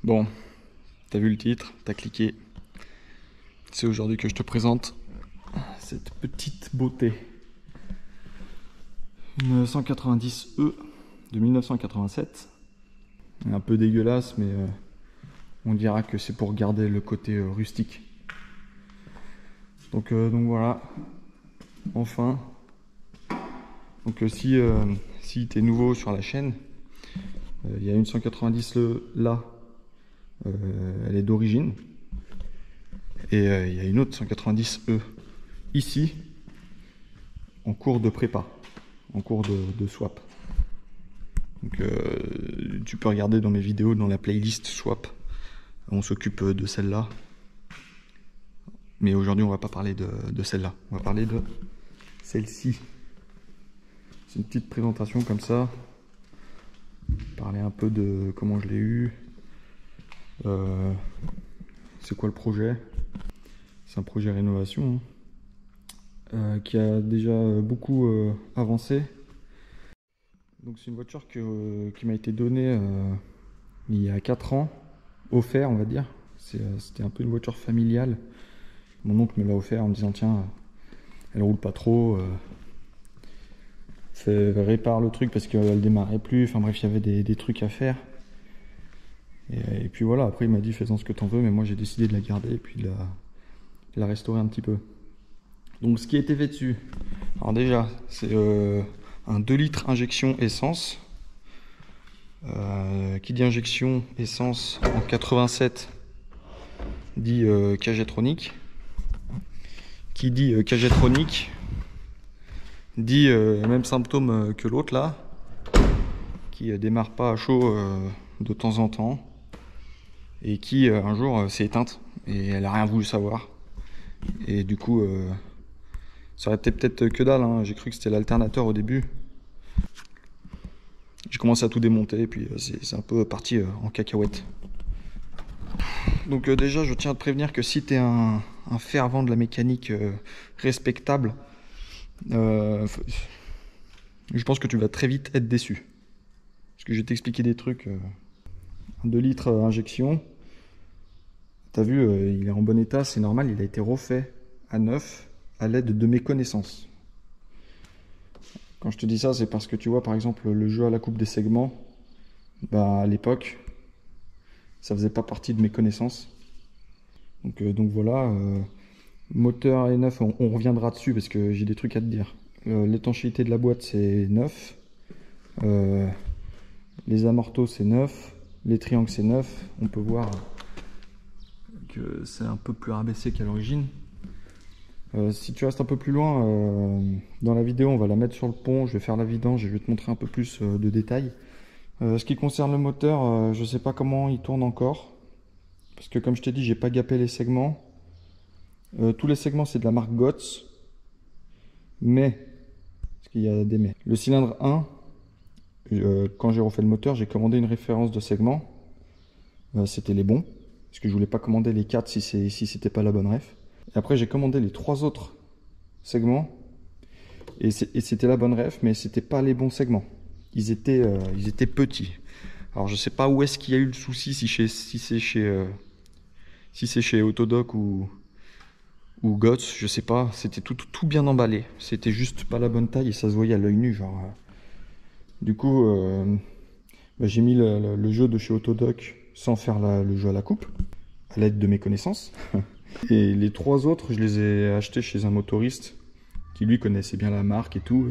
Bon, t'as vu le titre, t'as cliqué. C'est aujourd'hui que je te présente cette petite beauté. Une 190E de 1987. Un peu dégueulasse, mais on dira que c'est pour garder le côté rustique. Donc voilà, enfin. Donc si t'es nouveau sur la chaîne, il y a une 190 là, elle est d'origine. Et il y a une autre 190E ici, en cours de prépa, en cours de swap. Donc tu peux regarder dans mes vidéos, dans la playlist swap, on s'occupe de celle-là. Mais aujourd'hui on va pas parler de celle-là, on va parler de celle-ci. C'est une petite présentation comme ça, parler un peu de comment je l'ai eu, c'est quoi le projet. C'est un projet rénovation qui a déjà beaucoup avancé. Donc c'est une voiture qui m'a été donnée il y a 4 ans, offert on va dire. C'était un peu une voiture familiale. Mon oncle me l'a offert en me disant tiens, elle roule pas trop, répare le truc parce qu'elle démarrait plus, enfin bref il y avait des trucs à faire. Et puis voilà, après il m'a dit fais-en ce que t'en veux, mais moi j'ai décidé de la garder et puis de la restaurer un petit peu. Donc ce qui a été fait dessus, alors déjà c'est un 2 litres injection essence. Qui dit injection essence en 87 dit Cagetronic. Qui dit Cagetronic dit même symptôme que l'autre là, qui démarre pas à chaud de temps en temps et qui un jour s'est éteinte et elle a rien voulu savoir. Et du coup ça aurait été peut-être que dalle, hein. J'ai cru que c'était l'alternateur au début. J'ai commencé à tout démonter et puis c'est un peu parti en cacahuète. Donc déjà je tiens à te prévenir que si tu es un fervent de la mécanique respectable, je pense que tu vas très vite être déçu. Parce que je vais t'expliquer des trucs. 2 litres injection. T'as vu, il est en bon état, c'est normal, il a été refait à neuf à l'aide de mes connaissances. Quand je te dis ça, c'est parce que tu vois par exemple le jeu à la coupe des segments, bah, à l'époque, ça faisait pas partie de mes connaissances. Donc voilà, moteur est neuf, on reviendra dessus parce que j'ai des trucs à te dire. L'étanchéité de la boîte c'est neuf, les amortos c'est neuf, les triangles c'est neuf. On peut voir que c'est un peu plus rabaissé qu'à l'origine. Si tu restes un peu plus loin, dans la vidéo on va la mettre sur le pont, je vais faire la vidange et je vais te montrer un peu plus de détails. Ce qui concerne le moteur, je sais pas comment il tourne encore, parce que comme je t'ai dit j'ai pas gapé les segments. Tous les segments c'est de la marque Gotz, mais, parce qu'il y a des mais, le cylindre 1, quand j'ai refait le moteur j'ai commandé une référence de segment, c'était les bons, parce que je voulais pas commander les 4 si c'était pas la bonne ref. Et après j'ai commandé les 3 autres segments et c'était la bonne ref, mais c'était pas les bons segments. Ils étaient petits. Alors je sais pas où est-ce qu'il y a eu le souci, si c'est chez Autodoc ou Gotz, je sais pas. C'était tout bien emballé. C'était juste pas la bonne taille et ça se voyait à l'œil nu, genre. Du coup, bah, j'ai mis le jeu de chez Autodoc sans faire le jeu à la coupe, à l'aide de mes connaissances. Et les 3 autres, je les ai achetés chez un motoriste qui lui connaissait bien la marque et tout.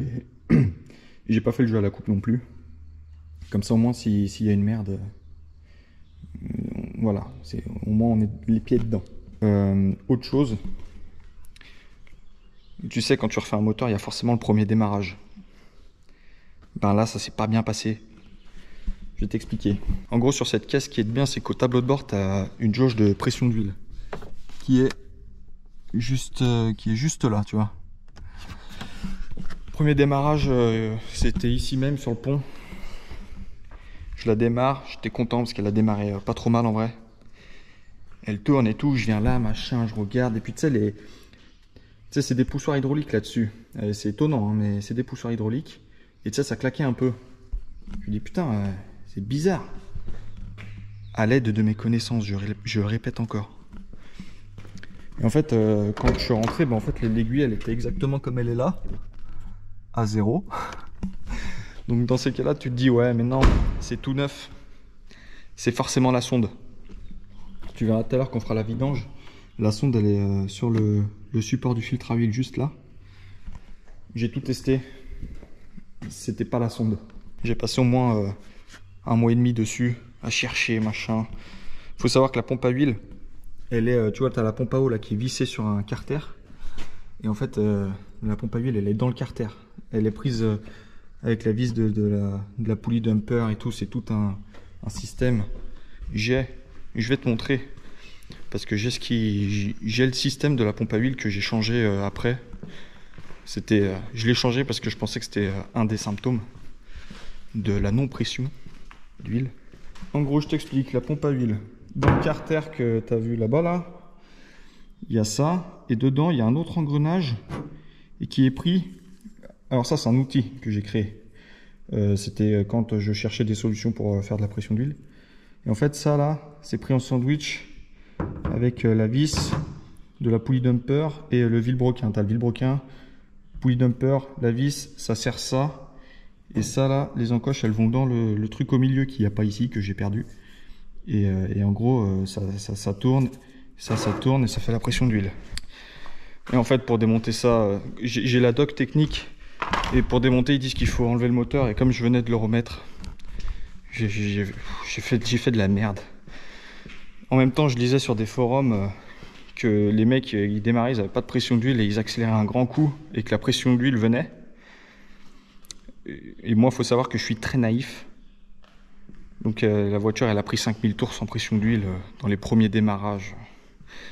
Et j'ai pas fait le jeu à la coupe non plus. Comme ça, au moins, s'il y a une merde, voilà, au moins on est les pieds dedans. Autre chose, tu sais, quand tu refais un moteur, il y a forcément le premier démarrage. Ben là, ça s'est pas bien passé. Je vais t'expliquer. En gros, sur cette caisse, ce qui est bien, c'est qu'au tableau de bord, tu as une jauge de pression d'huile qui est juste là, tu vois. Premier démarrage, c'était ici même sur le pont. Je la démarre, j'étais content parce qu'elle a démarré pas trop mal en vrai. Elle tourne et tout, je viens là, machin, je regarde. Et puis tu sais, c'est des poussoirs hydrauliques là-dessus. C'est étonnant, hein, mais c'est des poussoirs hydrauliques. Et tu sais, ça claquait un peu. Je me dis putain, c'est bizarre. à l'aide de mes connaissances, je répète encore. Et en fait, quand je suis rentré, en fait, l'aiguille, elle était exactement comme elle est là, à 0. Donc dans ces cas-là, tu te dis, ouais, mais non, c'est tout neuf. C'est forcément la sonde. Tu verras tout à l'heure qu'on fera la vidange. La sonde, elle est sur le support du filtre à huile, juste là. J'ai tout testé. C'était pas la sonde. J'ai passé au moins 1 mois et demi dessus, à chercher, machin. Faut savoir que la pompe à huile, elle est, tu vois, tu as la pompe à eau là qui est vissée sur un carter. Et en fait, la pompe à huile, elle est dans le carter. Elle est prise avec la vis de la poulie dumper et tout. C'est tout un système. Je vais te montrer. Parce que j'ai le système de la pompe à huile que j'ai changé après. Je l'ai changé parce que je pensais que c'était un des symptômes de la non-pression d'huile. En gros, je t'explique, la pompe à huile. Dans le carter que tu as vu là-bas, là, il y a ça. Et dedans, il y a un autre engrenage et qui est pris. Alors ça, c'est un outil que j'ai créé. C'était quand je cherchais des solutions pour faire de la pression d'huile. Et en fait, ça là, c'est pris en sandwich avec la vis de la poulie dumper et le vilebrequin. Tu as le vilebrequin, poulie dumper, la vis, ça sert ça. Et ça là, les encoches, elles vont dans le truc au milieu qu'il n'y a pas ici, que j'ai perdu. Et en gros, ça tourne, ça tourne et ça fait la pression d'huile. Et en fait, pour démonter ça, j'ai la doc technique. Et pour démonter, ils disent qu'il faut enlever le moteur. Et comme je venais de le remettre, j'ai fait de la merde. En même temps, je lisais sur des forums que les mecs, ils démarraient, ils n'avaient pas de pression d'huile et ils accéléraient un grand coup et que la pression d'huile venait. Et moi, il faut savoir que je suis très naïf. Donc la voiture, elle a pris 5000 tours sans pression d'huile dans les premiers démarrages.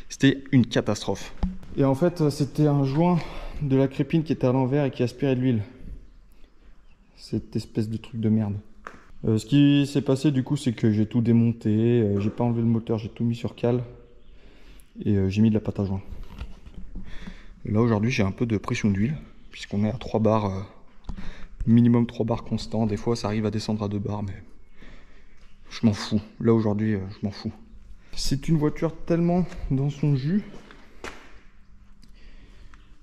C'était une catastrophe. Et en fait, c'était un joint de la crépine qui était à l'envers et qui aspirait de l'huile. Cette espèce de truc de merde. Ce qui s'est passé du coup, c'est que j'ai tout démonté, j'ai pas enlevé le moteur, j'ai tout mis sur cale et j'ai mis de la pâte à joint. Et là aujourd'hui, j'ai un peu de pression d'huile puisqu'on est à 3 bars, minimum 3 bars constants. Des fois, ça arrive à descendre à 2 bars, mais je m'en fous. Là aujourd'hui, je m'en fous. C'est une voiture tellement dans son jus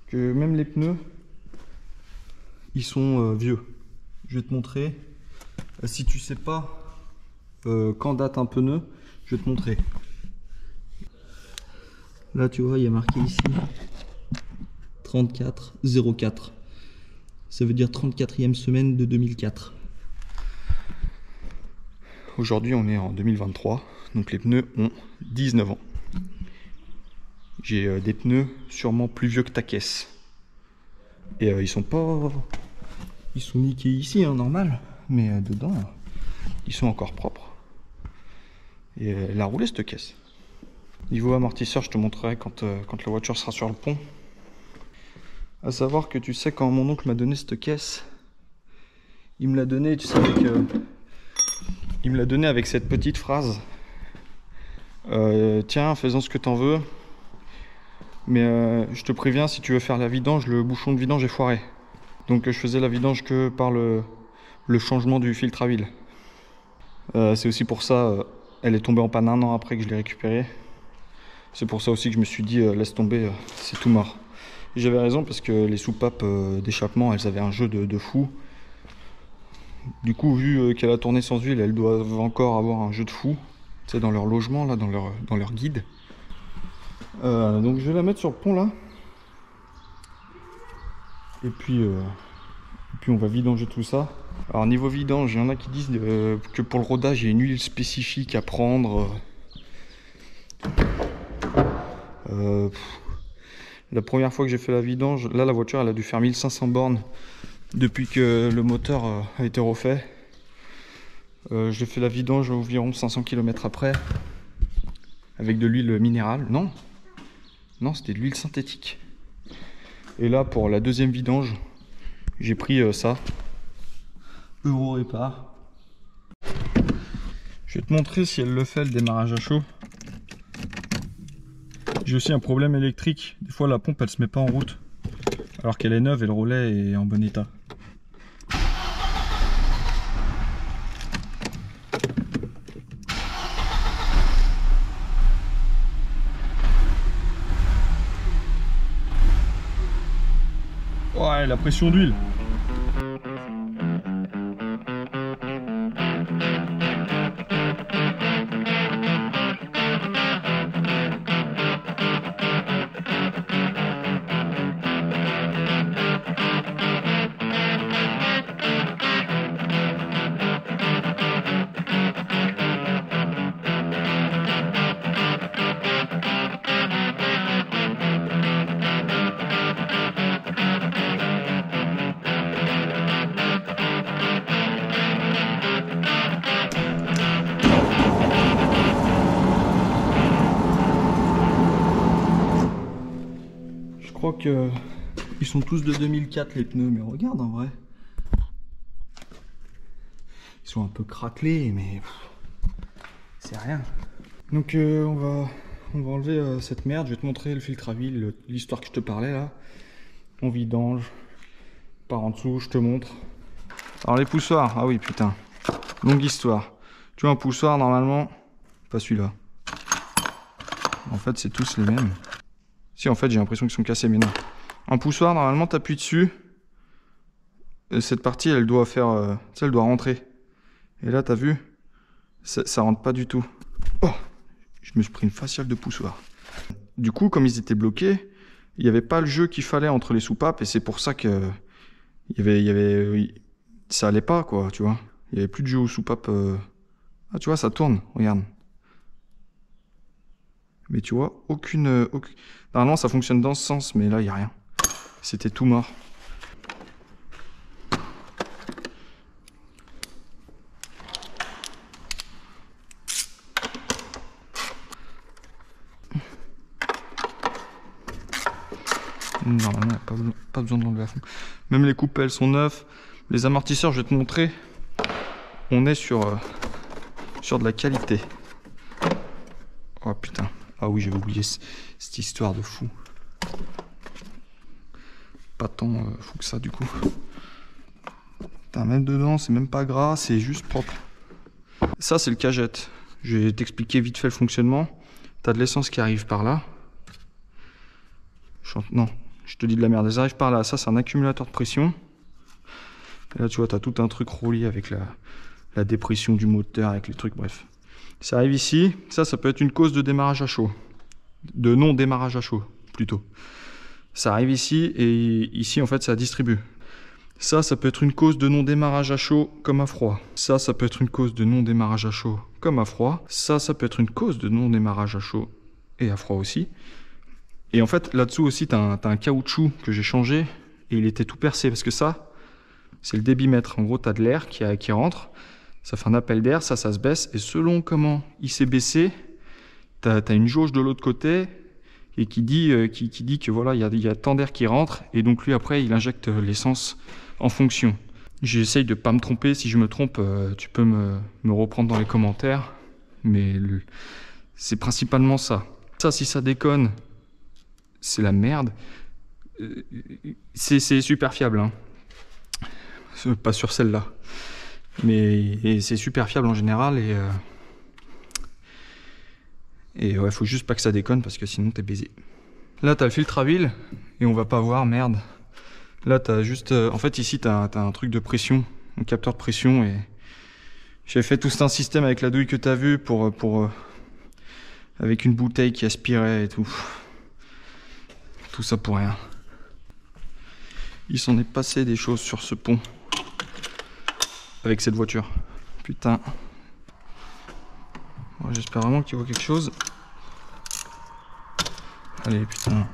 que même les pneus, ils sont vieux. Je vais te montrer. Si tu sais pas quand date un pneu, je vais te montrer. Là, tu vois, il y a marqué ici 3404. Ça veut dire 34e semaine de 2004. Aujourd'hui, on est en 2023, donc les pneus ont 19 ans. J'ai des pneus sûrement plus vieux que ta caisse. Et ils sont niqués ici, hein, normal. Mais dedans, ils sont encore propres. Et elle a roulé cette caisse. Niveau amortisseur, je te montrerai quand la voiture sera sur le pont. À savoir que tu sais, quand mon oncle m'a donné cette caisse, il me l'a donné, tu sais, il me l'a donné avec cette petite phrase. Tiens, fais-en ce que t'en veux. Mais je te préviens, si tu veux faire la vidange, le bouchon de vidange est foiré. Donc je faisais la vidange que par le changement du filtre à huile. C'est aussi pour ça, elle est tombée en panne 1 an après que je l'ai récupérée. C'est pour ça aussi que je me suis dit, laisse tomber, c'est tout mort. J'avais raison parce que les soupapes d'échappement, elles avaient un jeu de fou. Du coup, vu qu'elle a tourné sans huile, elles doivent encore avoir un jeu de fou. Tu sais, dans leur logement, là, dans leur guide. Donc je vais la mettre sur le pont là. Et puis on va vidanger tout ça. Alors niveau vidange, il y en a qui disent que pour le rodage, il y a une huile spécifique à prendre. La première fois que j'ai fait la vidange, là la voiture elle a dû faire 1500 bornes depuis que le moteur a été refait. J'ai fait la vidange environ 500 km après avec de l'huile minérale. Non, c'était de l'huile synthétique. Et là pour la deuxième vidange, j'ai pris ça. Euro Répar. Je vais te montrer si elle le fait, le démarrage à chaud. J'ai aussi un problème électrique. Des fois la pompe elle se met pas en route alors qu'elle est neuve et le relais est en bon état. Ouais, la pression d'huile. Je crois que ils sont tous de 2004 les pneus, mais regarde en vrai. Ils sont un peu craquelés, mais c'est rien. Donc on va enlever cette merde. Je vais te montrer le filtre à huile, l'histoire que je te parlais là. On vidange par en dessous, je te montre. Alors les poussoirs, ah oui putain, longue histoire. Tu vois un poussoir normalement, pas celui-là. En fait c'est tous les mêmes. Si en fait j'ai l'impression qu'ils sont cassés, mais non. Un poussoir normalement t'appuies dessus. Cette partie elle doit faire, elle doit rentrer. Et là t'as vu, ça rentre pas du tout. Oh, je me suis pris une faciale de poussoir. Du coup comme ils étaient bloqués, il n'y avait pas le jeu qu'il fallait entre les soupapes et c'est pour ça que ça allait pas quoi, tu vois. Il y avait plus de jeu aux soupapes. Ah tu vois ça tourne, regarde. Mais tu vois, aucune... Normalement, ça fonctionne dans ce sens, mais là, il n'y a rien. C'était tout mort. Normalement, il n'y a pas besoin de l'enlever à fond. Même les coupelles sont neuves. Les amortisseurs, je vais te montrer. On est sur de la qualité. Oh putain. Ah oui, j'avais oublié cette histoire de fou. Pas tant fou que ça du coup. Putain, même dedans, c'est même pas gras, c'est juste propre. Ça, c'est le cagette. Je vais t'expliquer vite fait le fonctionnement. T'as de l'essence qui arrive par là. Non, je te dis de la merde. Elle arrive par là. Ça, c'est un accumulateur de pression. Et là, tu vois, t'as tout un truc relié avec la dépression du moteur, avec les trucs, bref. Ça arrive ici, ça peut être une cause de démarrage à chaud. De non-démarrage à chaud, plutôt. Ça arrive ici, et ici, en fait, ça distribue. Ça peut être une cause de non-démarrage à chaud comme à froid. Ça peut être une cause de non-démarrage à chaud comme à froid. Ça peut être une cause de non-démarrage à chaud et à froid aussi. Et en fait, là-dessous aussi, t'as un caoutchouc que j'ai changé, et il était tout percé, parce que ça, c'est le débitmètre. En gros, t'as de l'air qui rentre. Ça fait un appel d'air, ça se baisse. Et selon comment il s'est baissé, t'as une jauge de l'autre côté et qui dit que voilà, il y a tant d'air qui rentre. Et donc lui, après, il injecte l'essence en fonction. J'essaye de pas me tromper. Si je me trompe, tu peux me reprendre dans les commentaires. Mais c'est principalement ça. Ça, si ça déconne, c'est la merde. C'est super fiable, hein. Pas sur celle-là. Mais c'est super fiable en général et ouais, faut juste pas que ça déconne parce que sinon t'es baisé. Là t'as le filtre à huile et on va pas voir, merde. Là t'as juste, en fait ici t'as un truc de pression, un capteur de pression et j'ai fait tout un système avec la douille que t'as vu pour avec une bouteille qui aspirait et tout. Tout ça pour rien. Il s'en est passé des choses sur ce pont. Avec cette voiture. Putain. Bon, j'espère vraiment qu'il voit quelque chose. Allez, putain.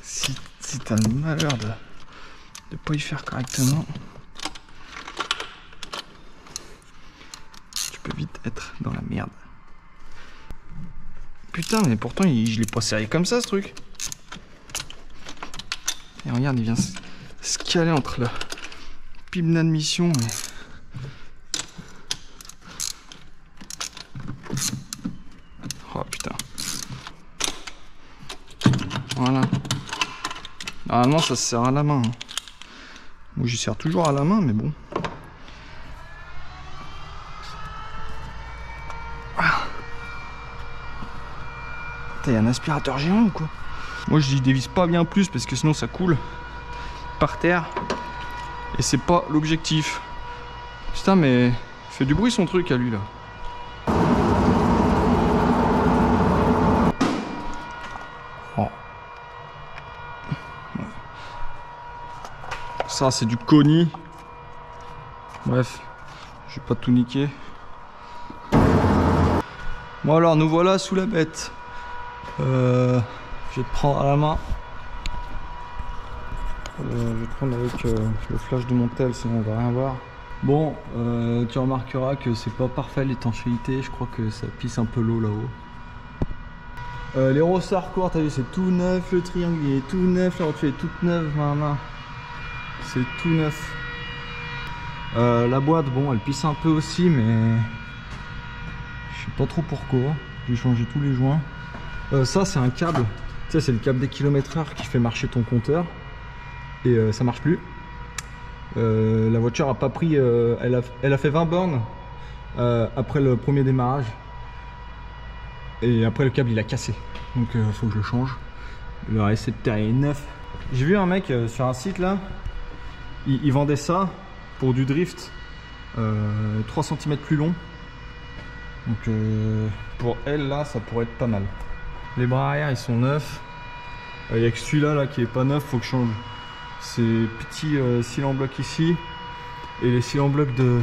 Si t'as le malheur de pas y faire correctement, tu peux vite être dans la merde. Putain, mais pourtant, je l'ai pas serré comme ça, ce truc. Et regarde, il vient se caler entre la pile d'admission et... Oh, putain. Voilà. Normalement, ça se serre à la main. Moi, j'y serre toujours à la main, mais bon. Putain, y a un aspirateur géant ou quoi? Moi je dis dévisse pas bien plus parce que sinon ça coule par terre. Et c'est pas l'objectif. Putain mais il fait du bruit son truc à lui là. Oh. Ça c'est du Koni. Bref, je vais pas tout niquer. Bon alors nous voilà sous la bête. Je vais te prendre à la main. Je vais te prendre avec le flash de mon tel, sinon on va rien voir. Bon, tu remarqueras que c'est pas parfait l'étanchéité, je crois que ça pisse un peu l'eau là-haut. Les rosards courts, t'as vu, c'est tout neuf, le triangle il est tout neuf, la rotule est toute neuve, c'est tout neuf. La boîte, bon, elle pisse un peu aussi, mais je sais pas trop pourquoi. J'ai changé tous les joints. Ça, c'est un câble, tu sais, c'est le câble des kilomètres/heure qui fait marcher ton compteur. Et ça marche plus. La voiture a pas pris, elle a fait 20 bornes après le premier démarrage. Et après le câble il a cassé. Donc faut que je le change. Le récepteur est neuf. J'ai vu un mec sur un site là, il vendait ça pour du drift 3 cm plus long. Donc pour elle là ça pourrait être pas mal. Les bras arrière ils sont neufs. Il n'y a que celui-là là, qui est pas neuf, faut que je change. Ces petits cils en bloc ici et les cils en bloc de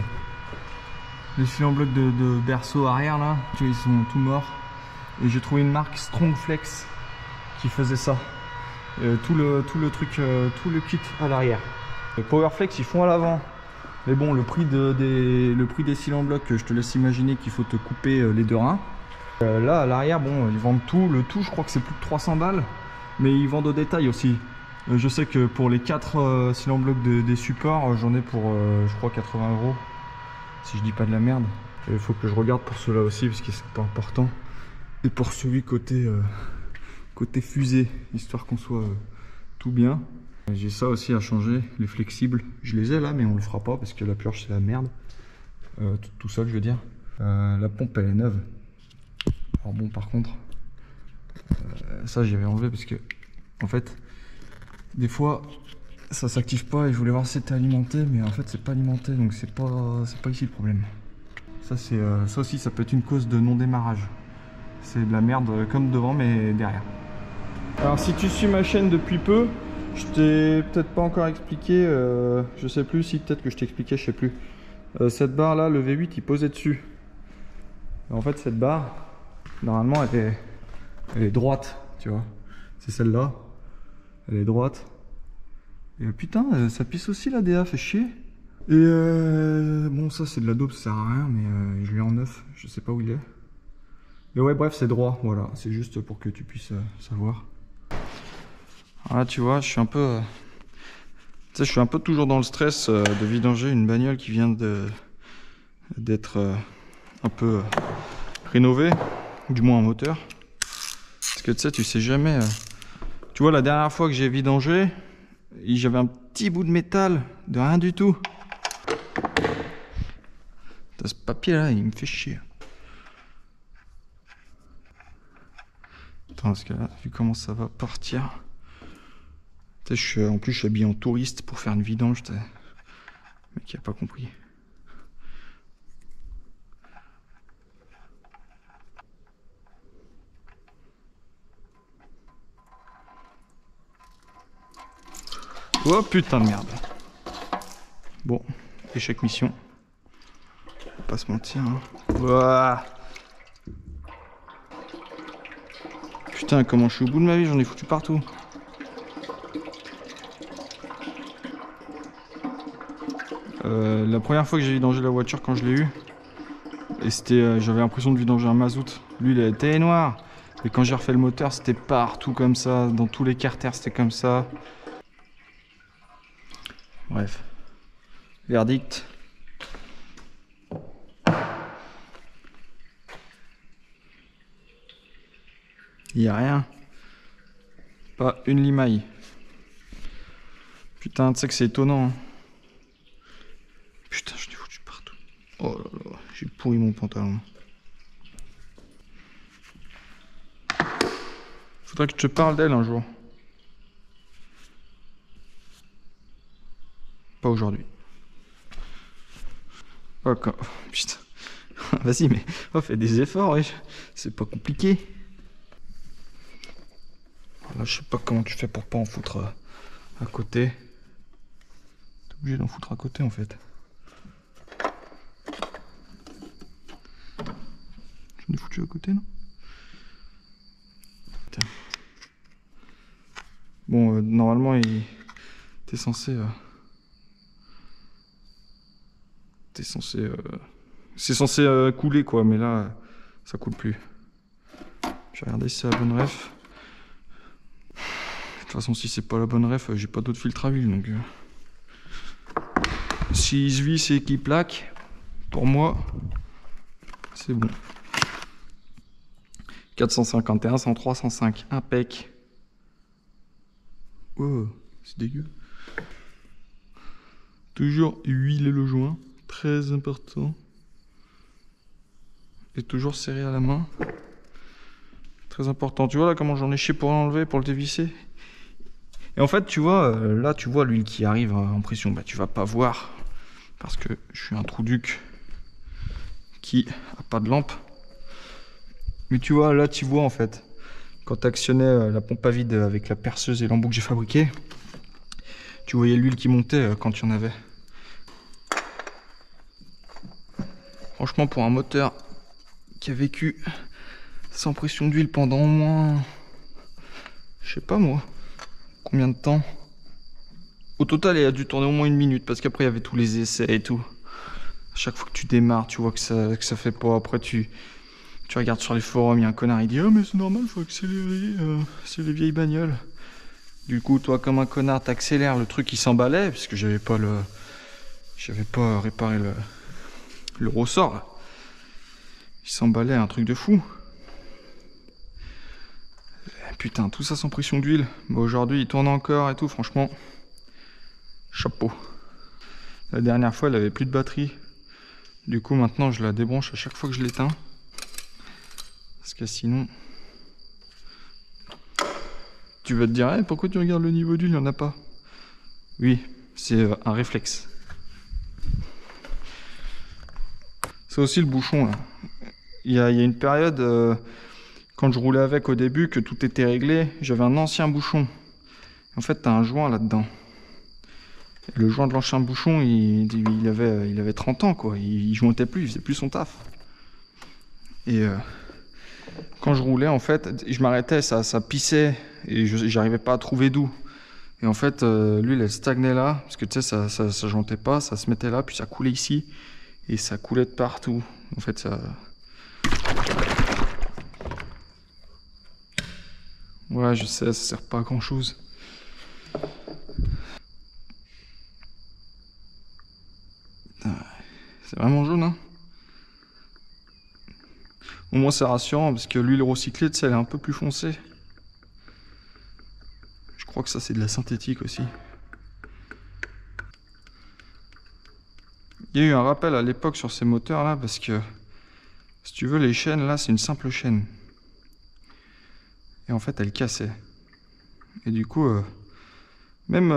berceau arrière là, tu vois, ils sont tout morts. Et j'ai trouvé une marque Strongflex qui faisait ça. Tout le truc, tout le kit à l'arrière. Les Powerflex ils font à l'avant. Mais bon, le prix des cils en bloc, je te laisse imaginer qu'il faut te couper les deux reins. Là à l'arrière, bon, ils vendent tout. Le tout, je crois que c'est plus de 300 balles. Mais ils vendent au détail aussi. Je sais que pour les 4 cils en bloc des supports, j'en ai pour je crois 80 €. Si je dis pas de la merde. Il faut que je regarde pour ceux-là aussi parce que c'est pas important. Et pour celui côté fusée, histoire qu'on soit tout bien. J'ai ça aussi à changer, les flexibles. Je les ai là, mais on le fera pas parce que la purge c'est la merde. Tout seul, je veux dire. La pompe elle est neuve. Alors bon, par contre, ça j'avais enlevé parce que en fait des fois ça s'active pas et je voulais voir si c'était alimenté, mais en fait c'est pas alimenté, donc c'est pas ici le problème. Ça c'est ça aussi ça peut être une cause de non démarrage. C'est de la merde comme devant mais derrière. Alors si tu suis ma chaîne depuis peu, je t'ai peut-être pas encore expliqué, je sais plus si peut-être que je t'ai expliqué, je sais plus. Cette barre là, le V8 il posait dessus. En fait cette barre normalement elle est droite, tu vois. C'est celle-là. Elle est droite. Et putain, ça pisse aussi la DA, fait chier. Et bon, ça c'est de la dope, ça sert à rien, mais je l'ai en neuf, je sais pas où il est. Mais ouais, bref, c'est droit, voilà. C'est juste pour que tu puisses savoir. Voilà, tu vois, je suis un peu. Tu sais, je suis un peu toujours dans le stress de vidanger une bagnole qui vient d'être un peu rénovée, du moins en moteur. Parce que tu sais, tu sais jamais. Tu vois, la dernière fois que j'ai vidangé, j'avais un petit bout de métal, de rien du tout. Ce papier là, il me fait chier. Attends, parce que là, vu comment ça va partir. Tu sais, en plus, je suis habillé en touriste pour faire une vidange. Le mec, il a pas compris. Oh putain de merde. Bon, échec mission. Faut pas se mentir. Hein. Ouah. Putain, comment je suis au bout de ma vie, j'en ai foutu partout. La première fois que j'ai vidangé la voiture quand je l'ai eu, et c'était, j'avais l'impression de vidanger un mazout. Lui, il était noir. Et quand j'ai refait le moteur, c'était partout comme ça. Dans tous les carters, c'était comme ça. Bref. Verdict. Il n'y a rien. Pas une limaille. Putain, tu sais que c'est étonnant. Hein. Putain, je l'ai foutu partout. Oh là là, j'ai pourri mon pantalon. Faudrait que je te parle d'elle un jour. Pas aujourd'hui. Oh, putain. Vas-y, mais fais des efforts, ouais. C'est pas compliqué. Là, je sais pas comment tu fais pour pas en foutre à côté. T'es obligé d'en foutre à côté, en fait. J'en ai foutu à côté, non? Putain. Bon, normalement, t'es censé... C'est censé couler, quoi, mais là, ça coule plus. Je vais regarder si c'est la bonne ref. De toute façon, si c'est pas la bonne ref, j'ai pas d'autre filtre à huile, donc... S'il se visse et qu'il plaque, pour moi, c'est bon. 451, 103, 105, impec. Oh, c'est dégueu. Toujours huiler le joint, très important. Et toujours serré à la main. Très important. Tu vois là comment j'en ai chié pour l'enlever, pour le dévisser. Et en fait, tu vois, là, tu vois l'huile qui arrive en pression. Bah, tu vas pas voir. Parce que je suis un trouduc qui a pas de lampe. Mais tu vois, là, tu vois en fait. Quand tu actionnais la pompe à vide avec la perceuse et l'embout que j'ai fabriqué, tu voyais l'huile qui montait quand il y en avait. Franchement, pour un moteur qui a vécu sans pression d'huile pendant au moins, je sais pas moi, combien de temps. Au total, il a dû tourner au moins 1 minute parce qu'après il y avait tous les essais et tout. À chaque fois que tu démarres, tu vois que ça fait pas. Après tu regardes sur les forums, il y a un connard, il dit oh mais c'est normal, faut accélérer, c'est les vieilles bagnoles. Du coup, toi comme un connard, t'accélères, le truc il s'emballait parce que j'avais pas réparé le ressort là. Il s'emballait, un truc de fou. Putain, tout ça sans pression d'huile. Bah, aujourd'hui, il tourne encore et tout, franchement. Chapeau. La dernière fois, elle avait plus de batterie. Du coup, maintenant, je la débranche à chaque fois que je l'éteins. Parce que sinon... Tu vas te dire, hey, pourquoi tu regardes le niveau d'huile, il n'y en a pas? Oui, c'est un réflexe. C'est aussi le bouchon, là. Il y a une période, quand je roulais avec au début, que tout était réglé, j'avais un ancien bouchon. En fait, tu as un joint là-dedans. Le joint de l'ancien bouchon, il avait 30 ans, quoi. Il jointait plus, il faisait plus son taf. Et quand je roulais, en fait, je m'arrêtais, ça pissait, et j'arrivais pas à trouver d'où. Et en fait, l'huile, elle stagnait là, parce que tu sais, ça jointait pas, ça se mettait là, puis ça coulait ici, et ça coulait de partout. En fait, ça... Ouais, je sais, ça sert pas à grand chose. C'est vraiment jaune, hein. Au moins, c'est rassurant, parce que l'huile recyclée, tu sais, elle est un peu plus foncée. Je crois que ça, c'est de la synthétique aussi. Il y a eu un rappel à l'époque sur ces moteurs-là, parce que, si tu veux, les chaînes, là, c'est une simple chaîne. Et en fait, elle cassait. Et du coup, même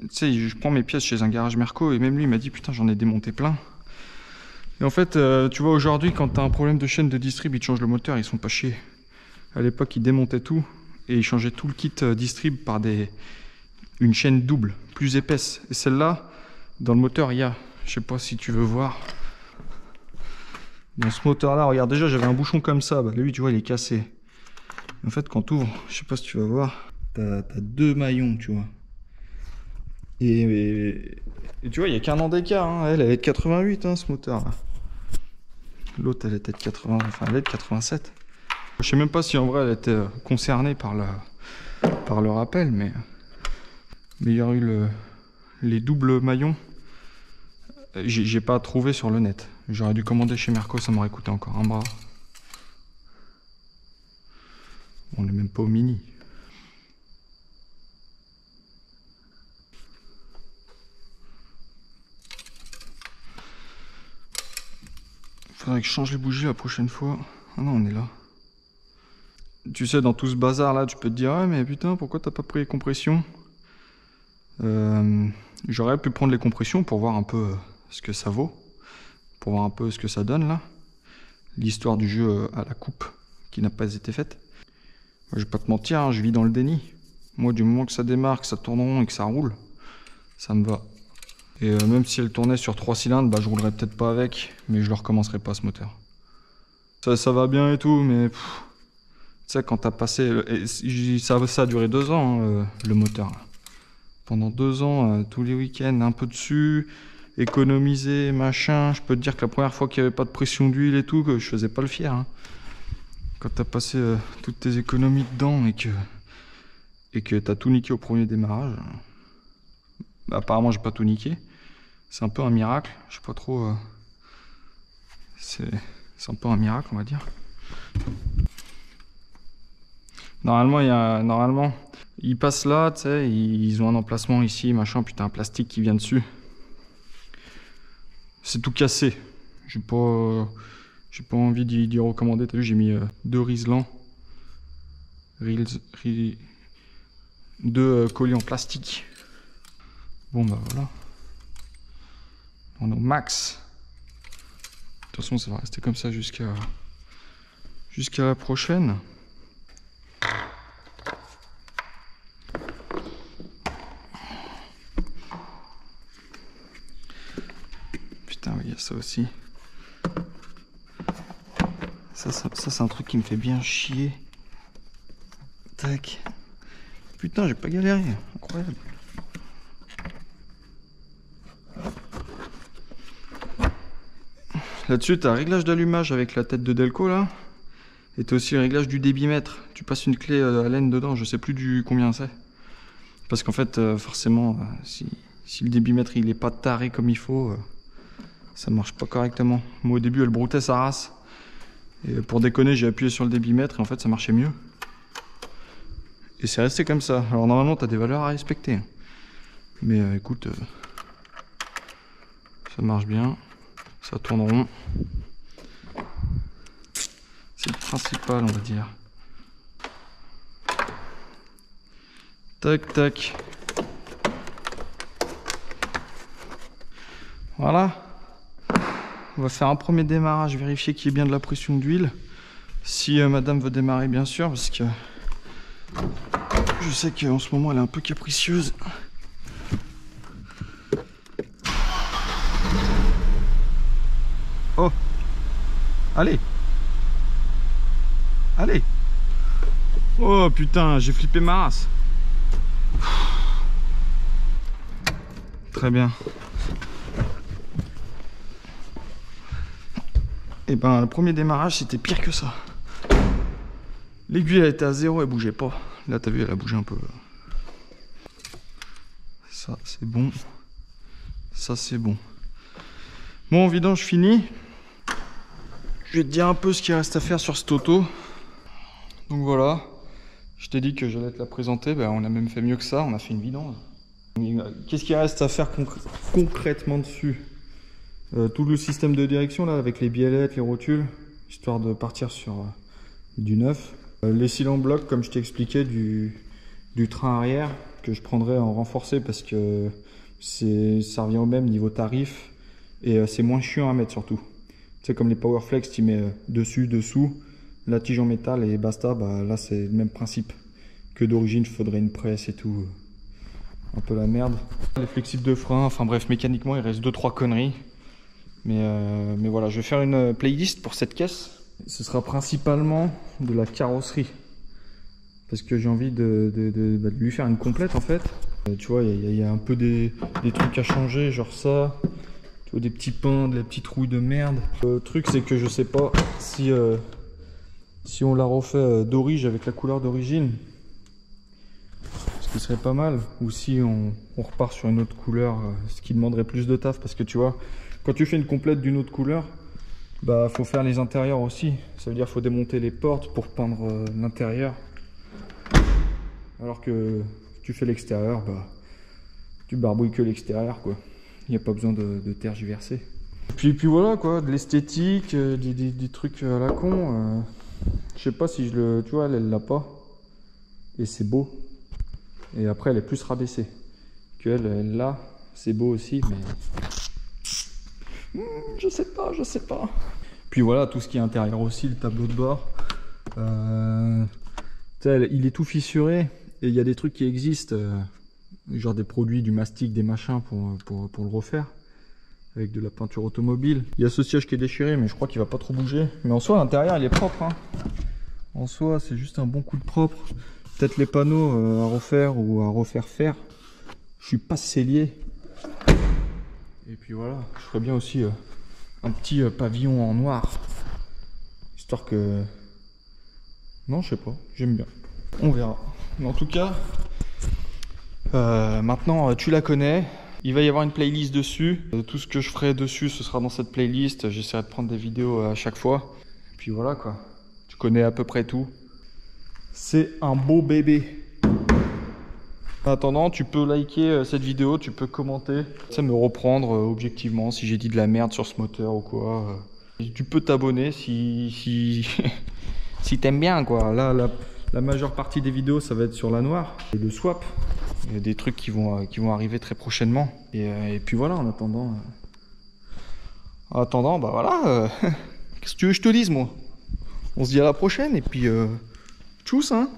tu sais, je prends mes pièces chez un garage Merco, et même lui, il m'a dit, putain, j'en ai démonté plein. Et en fait, tu vois, aujourd'hui, quand t'as un problème de chaîne de distrib, ils te changent le moteur, ils sont pas chiés. À l'époque, ils démontaient tout, et ils changeaient tout le kit distrib par une chaîne double, plus épaisse. Et celle-là, dans le moteur, il y a, je sais pas si tu veux voir. Dans ce moteur-là, regarde, déjà, j'avais un bouchon comme ça, bah, lui, tu vois, il est cassé. En fait, quand tu ouvres, je sais pas si tu vas voir, t'as 2 maillons, tu vois. Et tu vois, il n'y a qu'un an d'écart, hein. Elle est de 88, hein, ce moteur-là. L'autre, elle était de 80, enfin, elle est de 87. Je sais même pas si en vrai elle était concernée par le rappel, mais il y a eu les doubles maillons. J'ai pas trouvé sur le net. J'aurais dû commander chez Merco, ça m'aurait coûté encore un bras. On n'est même pas au mini. Faudrait que je change les bougies la prochaine fois. Ah non, on est là. tu sais, dans tout ce bazar là, tu peux te dire, ouais, mais putain, pourquoi t'as pas pris les compressions? J'aurais pu prendre les compressions pour voir un peu ce que ça vaut, pour voir un peu ce que ça donne là. L'histoire du jeu à la coupe qui n'a pas été faite. Je vais pas te mentir, hein, je vis dans le déni. Moi, du moment que ça démarre, que ça tourne rond et que ça roule, ça me va. Et même si elle tournait sur 3 cylindres, bah, je roulerais peut-être pas avec, mais je le recommencerai pas ce moteur. Ça va bien et tout, mais tu sais, quand t'as passé... ça a duré 2 ans, hein, le moteur. Là. Pendant 2 ans, tous les week-ends, un peu dessus, économiser, machin. Je peux te dire que la première fois qu'il n'y avait pas de pression d'huile et tout, que je faisais pas le fier. Hein. Quand t'as passé toutes tes économies dedans et que t'as tout niqué au premier démarrage. Bah, apparemment, j'ai pas tout niqué. C'est un peu un miracle. Je sais pas trop... C'est un peu un miracle, on va dire. Normalement, ils passent là, tu sais, ils ont un emplacement ici, machin, putain, un plastique qui vient dessus. C'est tout cassé. J'ai pas envie d'y recommander. T'as vu, j'ai mis 2 Rizlan. 2 colis en plastique. Bon, bah voilà. On est au max. De toute façon, ça va rester comme ça jusqu'à la prochaine. Putain, oui, il y a ça aussi. Ça c'est un truc qui me fait bien chier. Tac. Putain, j'ai pas galéré. Incroyable. Là-dessus, tu as un réglage d'allumage avec la tête de Delco là. Et tu as aussi le réglage du débitmètre. Tu passes une clé à laine dedans, je sais plus du combien c'est. Parce qu'en fait, forcément, si le débitmètre il est pas taré comme il faut, ça marche pas correctement. Moi au début, elle broutait sa race. Et pour déconner, j'ai appuyé sur le débitmètre et en fait, ça marchait mieux. Et c'est resté comme ça. Alors normalement, tu as des valeurs à respecter. Mais écoute, ça marche bien. Ça tourne rond. C'est le principal, on va dire. Tac, tac. Voilà. On va faire un premier démarrage, vérifier qu'il y ait bien de la pression d'huile. Si madame veut démarrer, bien sûr, parce que je sais qu'en ce moment, elle est un peu capricieuse. Oh! Allez! Allez! Oh putain, j'ai flippé ma race! Très bien. Et ben, le premier démarrage, c'était pire que ça. L'aiguille, elle était à 0, elle bougeait pas. Là, t'as vu, elle a bougé un peu. Ça, c'est bon. Ça, c'est bon. Bon, vidange fini. Je vais te dire un peu ce qu'il reste à faire sur cette auto. Donc voilà. Je t'ai dit que j'allais te la présenter. Ben, on a même fait mieux que ça. On a fait une vidange. Qu'est-ce qu'il reste à faire concrètement dessus? Tout le système de direction là, avec les biellettes, les rotules, histoire de partir sur du neuf. Les cylindres blocs, comme je t'ai expliqué, du train arrière, que je prendrai en renforcé parce que ça revient au même niveau tarif et c'est moins chiant à mettre surtout. Tu sais, comme les Powerflex, tu mets dessus, dessous, la tige en métal et basta, bah là c'est le même principe que d'origine, il faudrait une presse et tout. Un peu la merde. Les flexibles de frein, enfin bref, mécaniquement il reste 2-3 conneries. Mais voilà, je vais faire une playlist pour cette caisse. Ce sera principalement de la carrosserie. Parce que j'ai envie de lui faire une complète en fait. Tu vois, il y a un peu des trucs à changer, genre ça. Tu vois, des petits pins, de la petite rouille de merde. Le truc c'est que je sais pas si on la refait d'origine avec la couleur d'origine. Ce qui serait pas mal. Ou si on repart sur une autre couleur, ce qui demanderait plus de taf. Parce que tu vois, quand tu fais une complète d'une autre couleur, bah faut faire les intérieurs aussi. Ça veut dire faut démonter les portes pour peindre l'intérieur. Alors que tu fais l'extérieur, bah tu barbouilles que l'extérieur quoi. Il n'y a pas besoin de tergiverser. Puis voilà quoi, de l'esthétique, des trucs à la con. Je sais pas si je le... Tu vois, elle l'a pas. Et c'est beau. Et après, elle est plus rabaissée. Elle l'a. C'est beau aussi, mais... je sais pas, je sais pas. Puis voilà, tout ce qui est intérieur aussi, le tableau de bord. Il est tout fissuré. Et il y a des trucs qui existent. Genre des produits, du mastic, des machins pour le refaire. Avec de la peinture automobile. Il y a ce siège qui est déchiré, mais je crois qu'il va pas trop bouger. Mais en soi, l'intérieur, il est propre. Hein. En soi, c'est juste un bon coup de propre. Peut-être les panneaux à refaire ou à refaire faire. Je suis pas scellé. Et puis voilà, je ferais bien aussi un petit pavillon en noir. Histoire que... Non, je sais pas, j'aime bien. On verra. Mais en tout cas, maintenant tu la connais. Il va y avoir une playlist dessus. Tout ce que je ferai dessus, ce sera dans cette playlist. J'essaierai de prendre des vidéos à chaque fois. Et puis voilà quoi. Tu connais à peu près tout. C'est un beau bébé. En attendant, tu peux liker cette vidéo, tu peux commenter. Ça me reprendre objectivement si j'ai dit de la merde sur ce moteur ou quoi. Tu peux t'abonner si t'aimes bien quoi. Là, la majeure partie des vidéos, ça va être sur la noire. Et le swap. Il y a des trucs qui vont arriver très prochainement. Et puis voilà, en attendant... bah voilà. Qu'est-ce que tu veux que je te dise, moi? On se dit à la prochaine et puis... tchuss, hein.